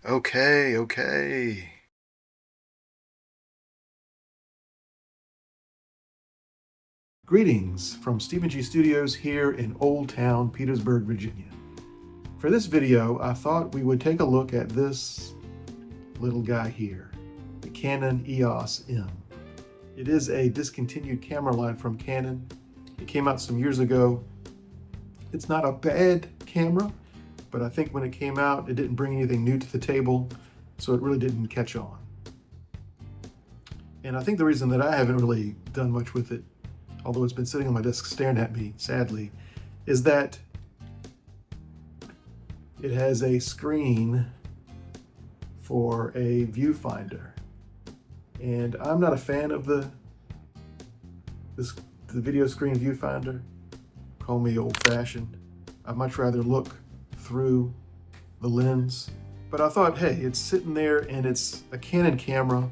Okay. Greetings from Stephen G Studios here in Old Town, Petersburg, Virginia. For this video, I thought we would take a look at this little guy here, the Canon EOS M. It is a discontinued camera line from Canon. It came out some years ago. It's not a bad camera, but I think when it came out, it didn't bring anything new to the table, so it really didn't catch on. And I think the reason that I haven't really done much with it, although it's been sitting on my desk staring at me, sadly, is that it has a screen for a viewfinder. And I'm not a fan of the video screen viewfinder. Call me old-fashioned. I'd much rather look through the lens. But I thought, hey, it's sitting there and it's a Canon camera.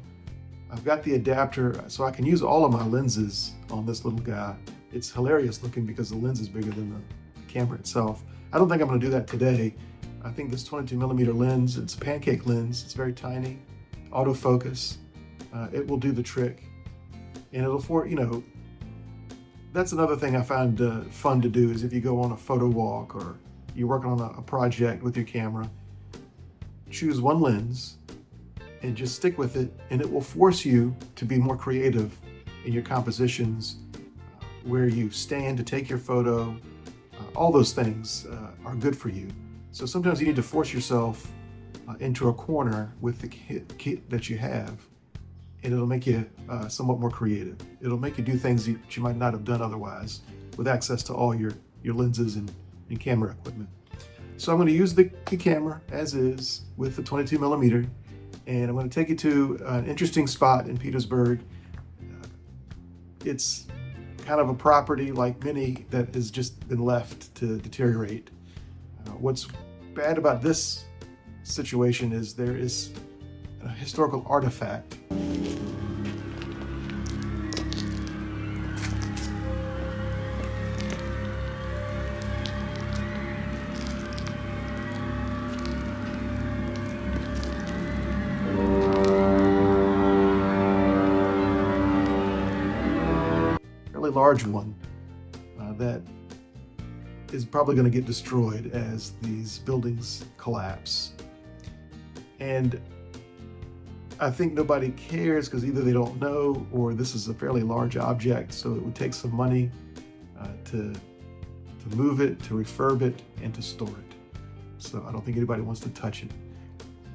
I've got the adapter, so I can use all of my lenses on this little guy. It's hilarious looking because the lens is bigger than the camera itself. I don't think I'm gonna do that today. I think this 22mm lens, it's a pancake lens, it's very tiny, autofocus. It will do the trick. And it'll, that's another thing I find fun to do is if you go on a photo walk or you're working on a project with your camera, choose one lens and just stick with it, and it will force you to be more creative in your compositions, where you stand to take your photo. All those things are good for you. So sometimes you need to force yourself into a corner with the kit that you have, and it'll make you somewhat more creative. It'll make you do things that you might not have done otherwise with access to all your lenses and camera equipment. So I'm going to use the camera as is with the 22mm, and I'm going to take you to an interesting spot in Petersburg. It's kind of a property like many that has just been left to deteriorate. What's bad about this situation is there is a historical artifact. Fairly large one that is probably going to get destroyed as these buildings collapse. And I think nobody cares because either they don't know or this is a fairly large object, so it would take some money to move it, to refurb it, and to store it. So I don't think anybody wants to touch it.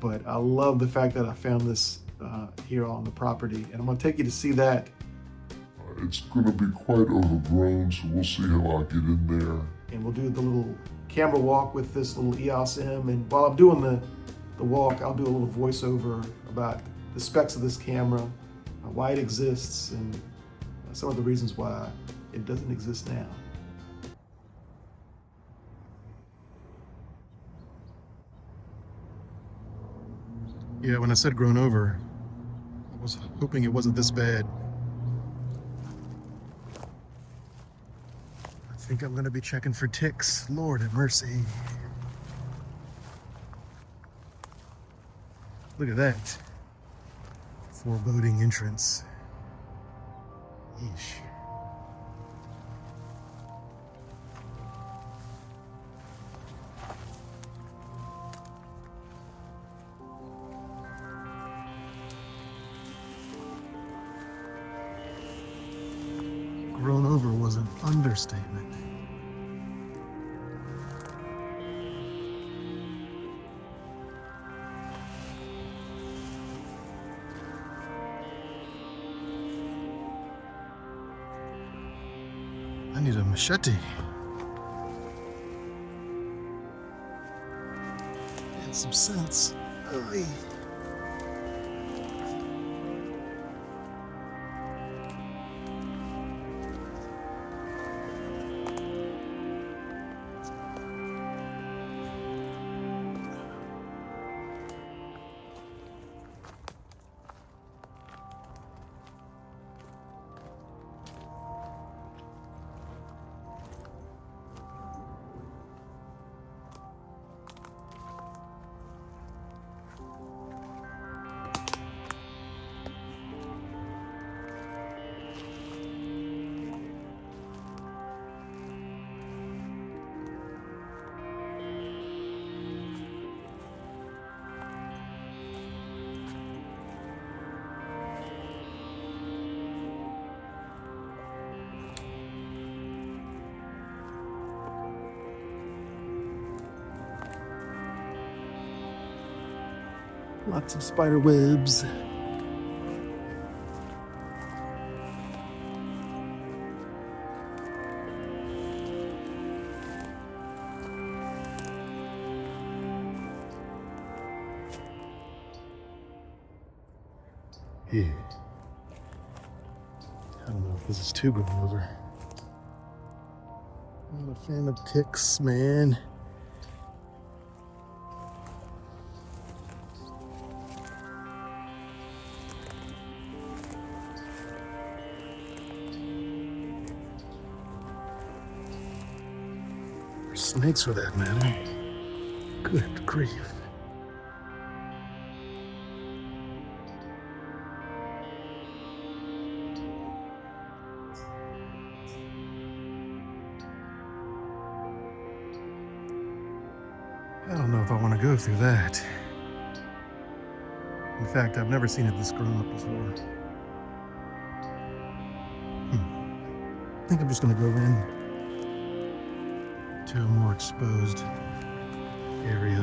But I love the fact that I found this here on the property, and I'm going to take you to see that. It's going to be quite overgrown, so we'll see how I get in there. And we'll do the little camera walk with this little EOS M, and while I'm doing the walk, I'll do a little voiceover about the specs of this camera, why it exists, and some of the reasons why it doesn't exist now. Yeah, when I said grown over, I was hoping it wasn't this bad. I think I'm going to be checking for ticks. Lord have mercy. Look at that. Foreboding entrance. Yeesh. Grown over was an understatement. I need a machete. And some sense. Hurry. Lots of spider webs. Yeah. I don't know if this is too grown over. I'm a fan of ticks, man. Or snakes for that matter. Good grief. I don't know if I want to go through that. In fact, I've never seen it this grown up before. I think I'm just going to go in to a more exposed area.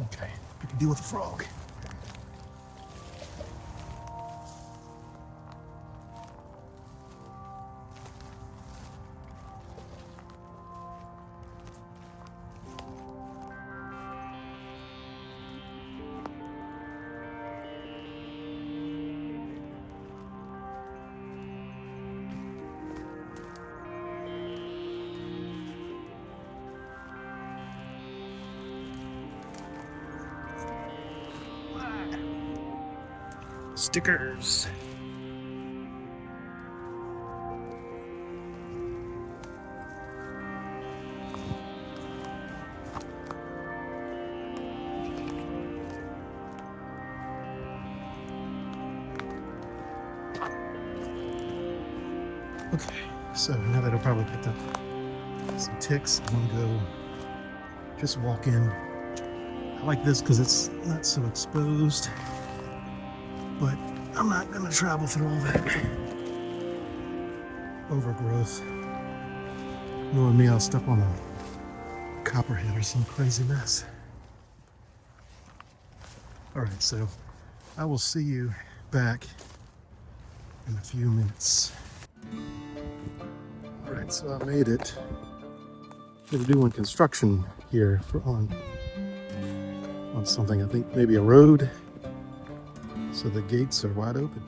Okay, we can deal with the frog. Stickers. Okay, so now that I've probably picked up some ticks, I'm gonna go just walk in. I like this because it's not so exposed, but I'm not gonna travel through all that overgrowth. Knowing me, I'll step on a copperhead or some crazy mess. All right, so I will see you back in a few minutes. All right, so I made it. They're doing construction here on something, I think maybe a road. So the gates are wide open.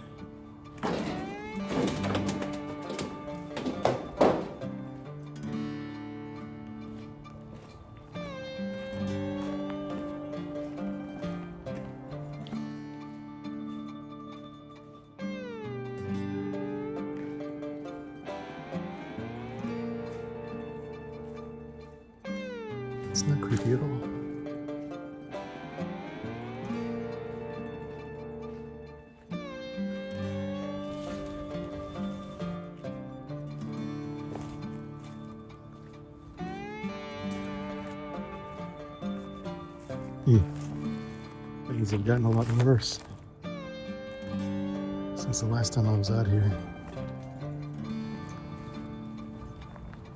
It's not creepy at all. Things have gotten a lot worse since the last time I was out here.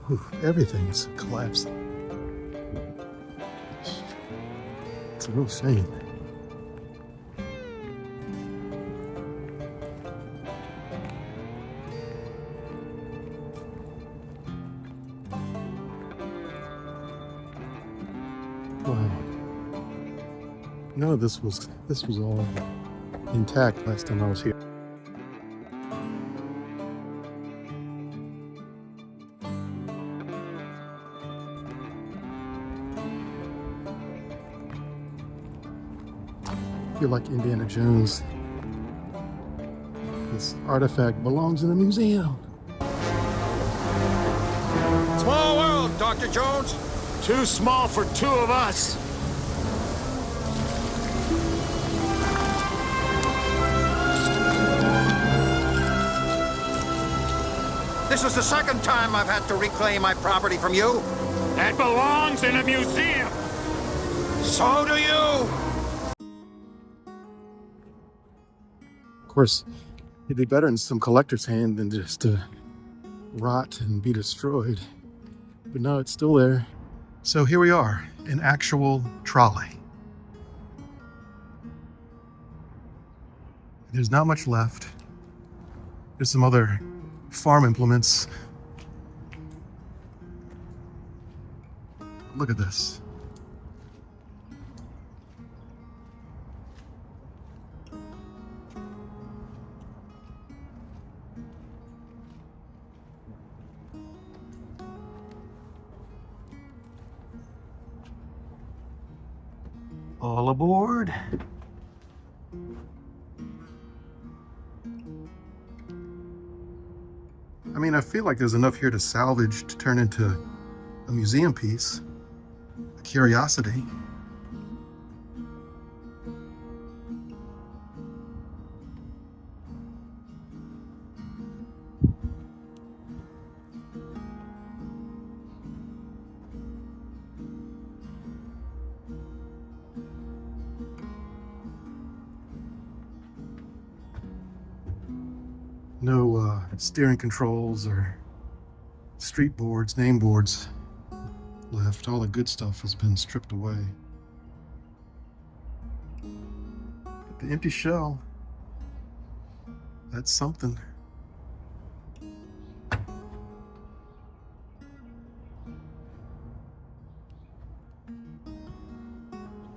Whew, everything's collapsing. It's a real shame. Wow. None of this was all intact last time I was here. I feel like Indiana Jones. This artifact belongs in a museum. Small world, Dr. Jones. Too small for two of us. This is the second time I've had to reclaim my property from you. That belongs in a museum. So do you. Of course, it'd be better in some collector's hand than just to rot and be destroyed. But no, it's still there. So here we are, an actual trolley. There's not much left. There's some other farm implements. Look at this. All aboard. I mean, I feel like there's enough here to salvage to turn into a museum piece, a curiosity. No steering controls or street boards, name boards left. All the good stuff has been stripped away. But the empty shell, that's something.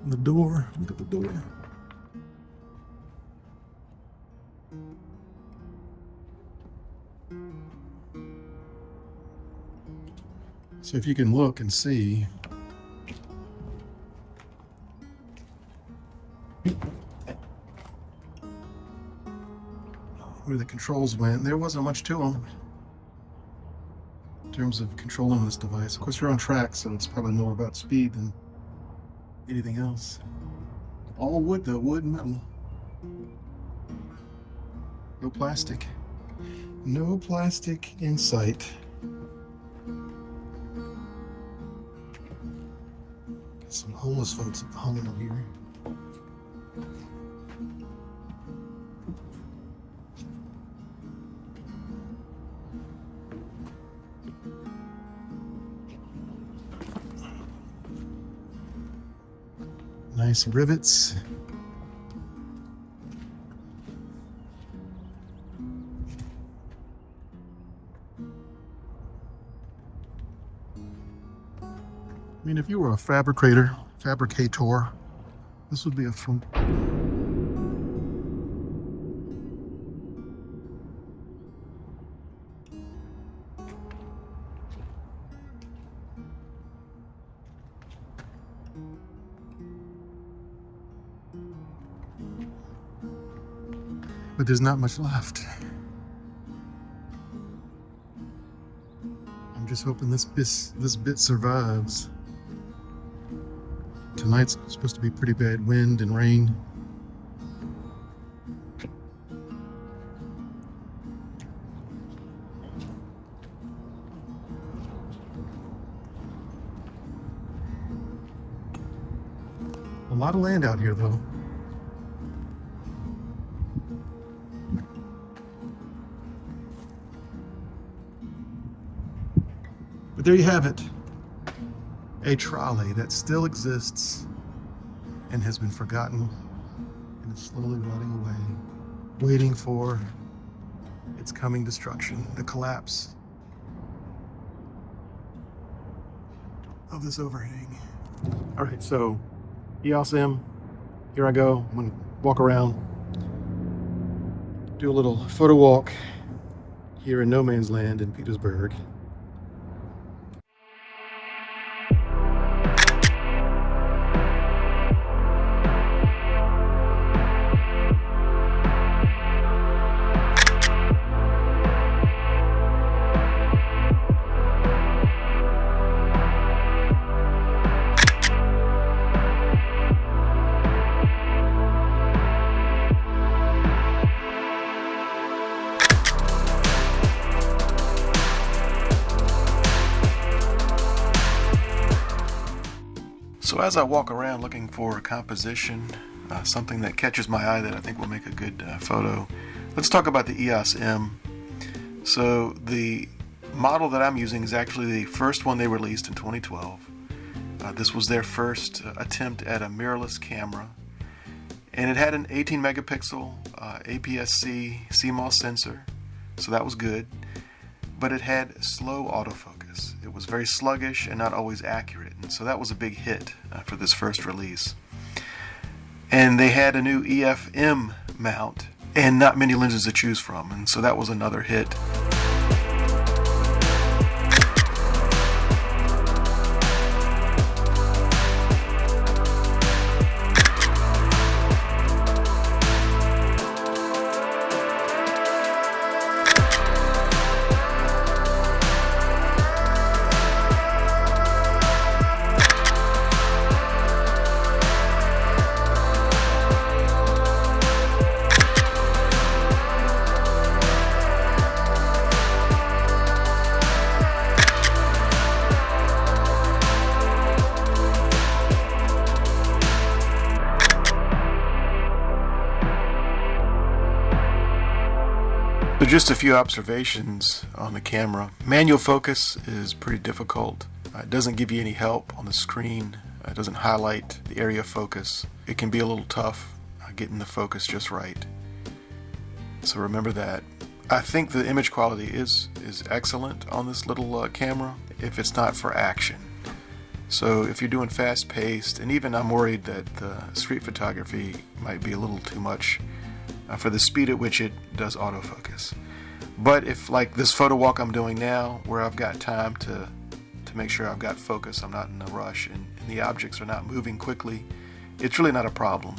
The door, look at the door. So if you can look and see, where the controls went, there wasn't much to them in terms of controlling this device. Of course, you're on track, so it's probably more about speed than anything else. All wood though, wood and metal. No plastic. No plastic in sight. Some homeless folks hung out here. Nice rivets. I mean, if you were a fabricator, this would be a fun. But there's not much left. I'm just hoping this bit survives. Tonight's supposed to be pretty bad wind and rain. A lot of land out here, though. But there you have it. A trolley that still exists and has been forgotten and is slowly rotting away, waiting for its coming destruction, the collapse of this overhang. All right, so EOS M, here I go. I'm gonna walk around, do a little photo walk here in no man's land in Petersburg. So as I walk around looking for a composition, something that catches my eye that I think will make a good photo, let's talk about the EOS M. So the model that I'm using is actually the first one they released in 2012. This was their first attempt at a mirrorless camera, and it had an 18 megapixel APS-C CMOS sensor, so that was good, but it had slow autofocus. It was very sluggish and not always accurate, and so that was a big hit for this first release. And they had a new EF M mount and not many lenses to choose from, and so that was another hit. So just a few observations on the camera. Manual focus is pretty difficult. It doesn't give you any help on the screen. It doesn't highlight the area of focus. It can be a little tough getting the focus just right. So remember that. I think the image quality is excellent on this little camera if it's not for action. So if you're doing fast-paced, and even I'm worried that the street photography might be a little too much for the speed at which it does autofocus. But if, like this photo walk I'm doing now, where I've got time to make sure I've got focus, I'm not in a rush, and the objects are not moving quickly, it's really not a problem.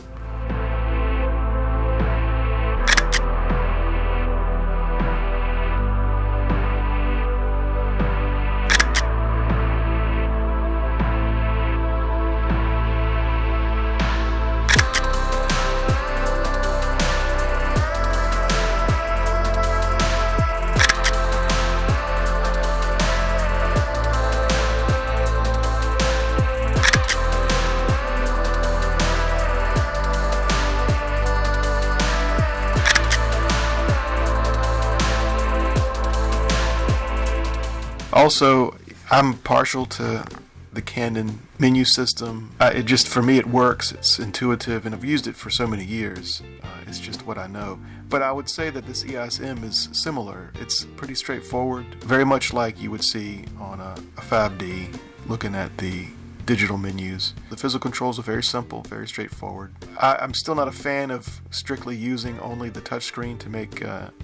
Also, I'm partial to the Canon menu system. It just, for me, it works. It's intuitive, and I've used it for so many years. It's just what I know. But I would say that this EOS M is similar. It's pretty straightforward, very much like you would see on a 5D, looking at the digital menus. The physical controls are very simple, very straightforward. I'm still not a fan of strictly using only the touchscreen to make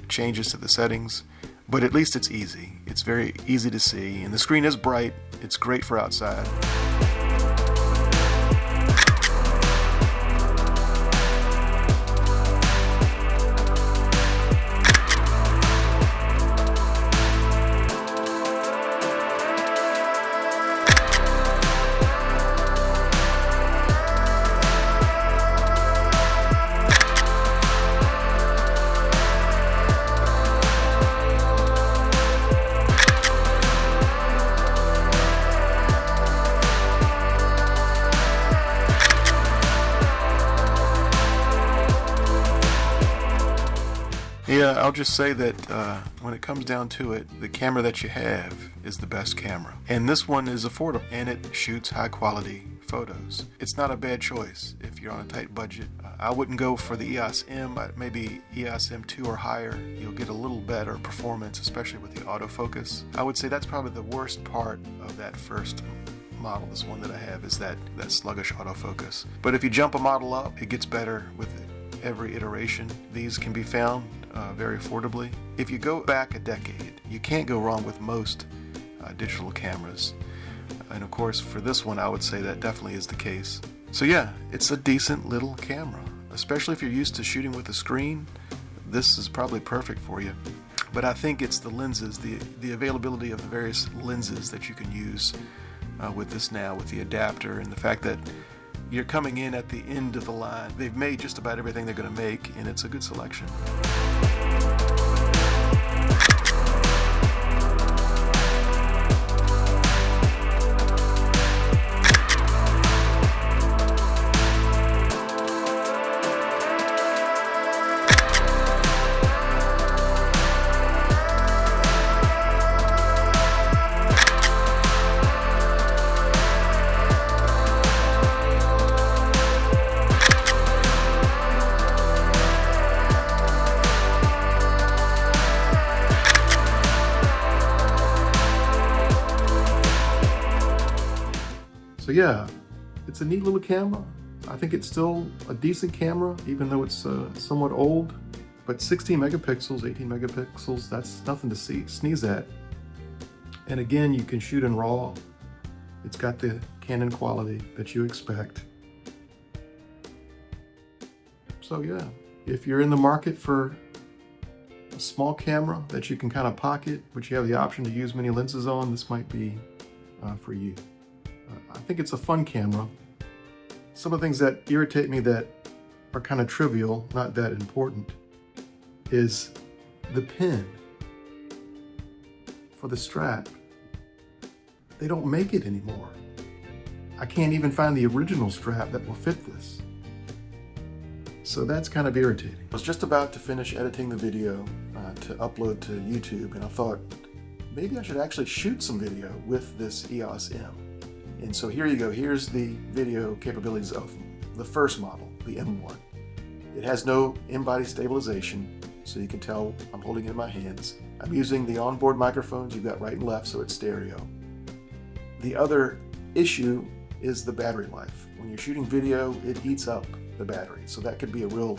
changes to the settings. But at least it's easy. It's very easy to see, and the screen is bright. It's great for outside. Yeah, I'll just say that when it comes down to it, the camera that you have is the best camera. And this one is affordable, and it shoots high quality photos. It's not a bad choice if you're on a tight budget. I wouldn't go for the EOS M, maybe EOS M2 or higher. You'll get a little better performance, especially with the autofocus. I would say that's probably the worst part of that first model, this one that I have, is that sluggish autofocus. But if you jump a model up, it gets better with every iteration. These can be found very affordably. If you go back a decade, you can't go wrong with most digital cameras. And of course, for this one, I would say that definitely is the case. So yeah, it's a decent little camera. Especially if you're used to shooting with a screen, this is probably perfect for you. But I think it's the lenses, the availability of the various lenses that you can use with this now, with the adapter, and the fact that you're coming in at the end of the line. They've made just about everything they're going to make, and it's a good selection. So yeah, it's a neat little camera. I think it's still a decent camera, even though it's somewhat old. But 16 megapixels, 18 megapixels, that's nothing to sneeze at. And again, you can shoot in RAW. It's got the Canon quality that you expect. So yeah, if you're in the market for a small camera that you can kind of pocket, but you have the option to use many lenses on, this might be for you. I think it's a fun camera. Some of the things that irritate me that are kind of trivial, not that important, is the pin for the strap. They don't make it anymore. I can't even find the original strap that will fit this. So that's kind of irritating. I was just about to finish editing the video to upload to YouTube, and I thought maybe I should actually shoot some video with this EOS M. And so here you go. Here's the video capabilities of the first model, the M1. It has no in-body stabilization, so you can tell I'm holding it in my hands. I'm using the onboard microphones you've got right and left, so it's stereo. The other issue is the battery life. When you're shooting video, it eats up the battery, so that could be a real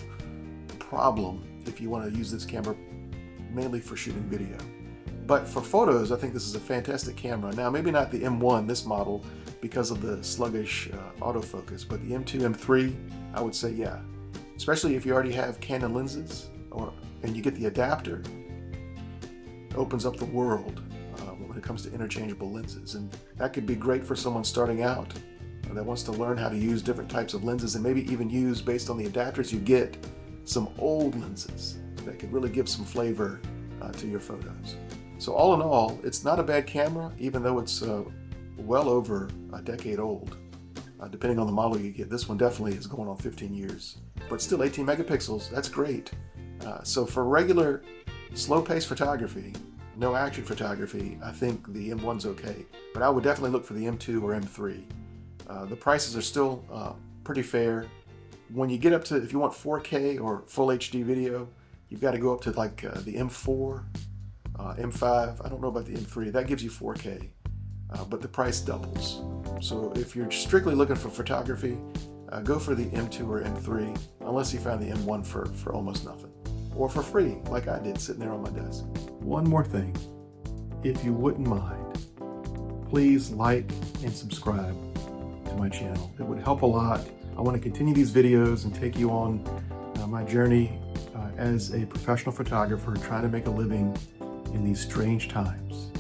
problem if you want to use this camera mainly for shooting video. But for photos, I think this is a fantastic camera. Now, maybe not the M1, this model, because of the sluggish autofocus, but the M2, M3, I would say yeah. Especially if you already have Canon lenses, and you get the adapter, it opens up the world when it comes to interchangeable lenses. And that could be great for someone starting out that wants to learn how to use different types of lenses, and maybe even use, based on the adapters you get, some old lenses that could really give some flavor to your photos. So all in all, it's not a bad camera, even though it's well over a decade old. Depending on the model you get. This one definitely is going on 15 years. But still 18 megapixels, that's great. So for regular slow-paced photography, no action photography, I think the M1's okay. But I would definitely look for the M2 or M3. The prices are still pretty fair. When you get up to, if you want 4K or full HD video, you've got to go up to like the M4, M5. I don't know about the M3. That gives you 4K, but the price doubles. So if you're strictly looking for photography, go for the M2 or M3, unless you find the M1 for almost nothing. Or for free, like I did, sitting there on my desk. One more thing, if you wouldn't mind, please like and subscribe to my channel. It would help a lot. I want to continue these videos and take you on my journey as a professional photographer trying to make a living in these strange times.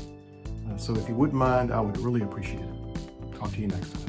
So if you wouldn't mind, I would really appreciate it. Talk to you next time.